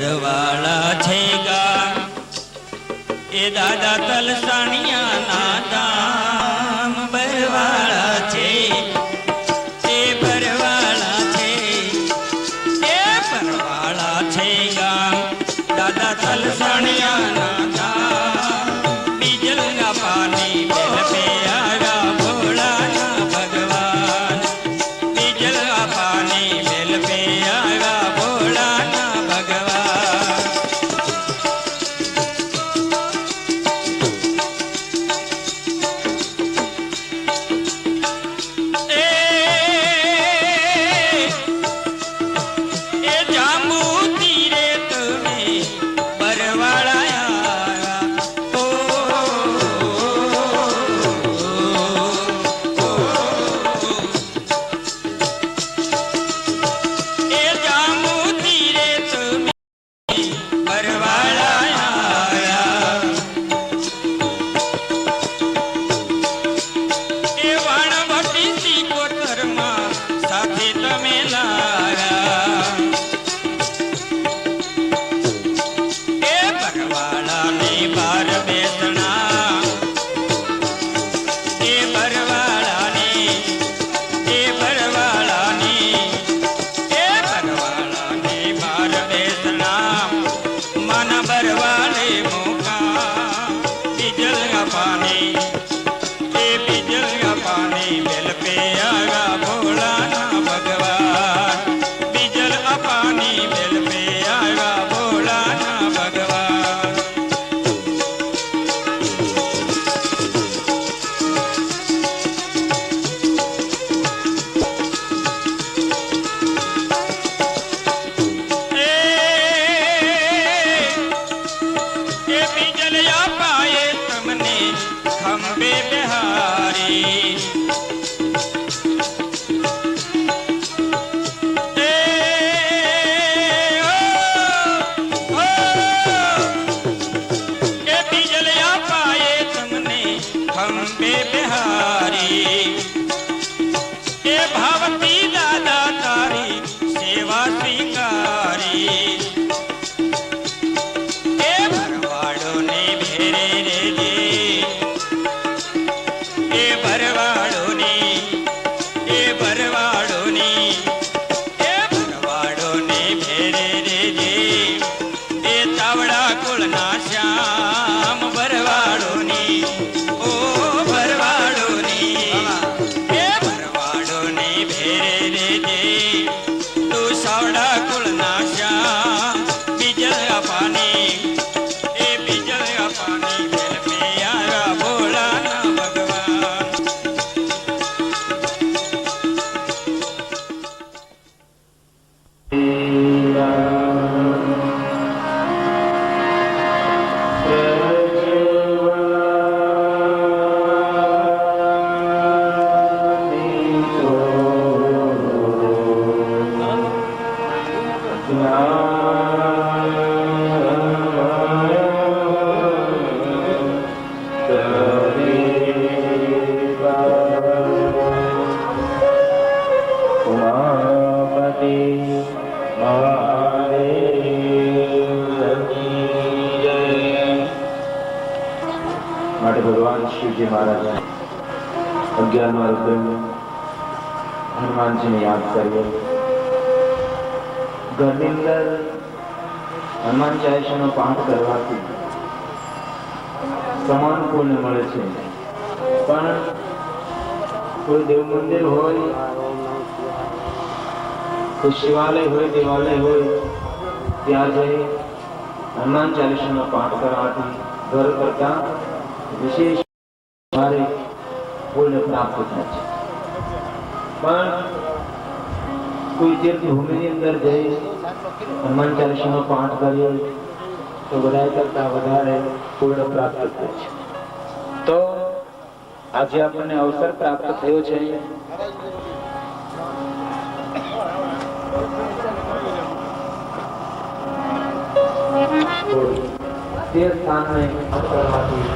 બરવાળા છે ગામ એ દાદા તલસાણિયા ના ધામ બરવાળા છે એ બરવાળા છે એ બરવાળા છે ગામ દાદા તલસાણિયા ના ધામ બીજલના પાણી બેલ પે આયા ભોળાના ભગવાન બીજલના પાણી બેલ પે આયા ભોળાના ભગવાન એ જાંબુ તીરે તમે બરવાળા આયા ઓ એ જાંબુ તીરે તમે બરવાળા આયા એ વાણવટી સિકોતરમાં સાથે તમે લાયા એ બરવાળાને બાર બેસણા એ બરવાળાને એ બરવાળાને એ બરવાળાને બાર બેસણા માના બરવાળે મોકા બીજલના પાણી એ બીજલના પાણી બેલ પે આયા ભોળાના ભગવાન બીજલ પાણી બેલ પે આયા ભોળાના ભગવાન એ બીજલ પાયે તમને ખંભે બિહારી એ બીજલિયા પાયે તમને ખંભે બિહારી એ ભાવતી દાદા તારી સેવા સ્વીકારી એ ભરવાડોને ભેરે રેજે એ ભરવાડોની એ ભરવાડોની એ ભરવાડોને ભેરે રેજે એ ચાવડા કુળના શ્યામ ભરવાડોની ઓ ભરવાડોની એ ભરવાડોને ભેરે રેજે તું સાવડા કુળના શ્યામ બીજલ પાણી એ બીજલ પાણી બેલ પે આયા ભોળાના ભગવાન માટે ભગવાન શિવજી મહારાજ 11મા રૂપે હનુમાનજીને યાદ કરીએ. ઘરની અંદર હનુમાન ચાલીસાનો પાઠ કરવાથી સમાન પુણ્ય મળે છે. પણ કોઈ દેવ મંદિર હોય, કોઈ શિવાલય હોય, દેવાલય હોય, ત્યાં જઈ હનુમાન ચાલીસાનો પાઠ કરવાથી ઘર કરતા વિશેષ મારે પુણ્ય પ્રાપ્ત થાય છે. પણ કોઈ તીર્થભૂમિની અંદર જઈ હનુમાન ચાલીસાનો પાઠ કરીએ તો બધા કરતા વધારે પુણ્ય પ્રાપ્ત થાય છે. તો આજે આપણને અવસર પ્રાપ્ત થયો છે તે સ્થાનને કરવાથી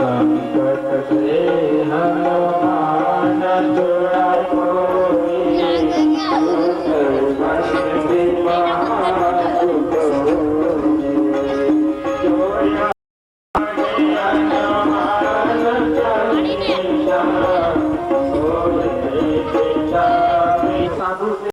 संकट से हनुमान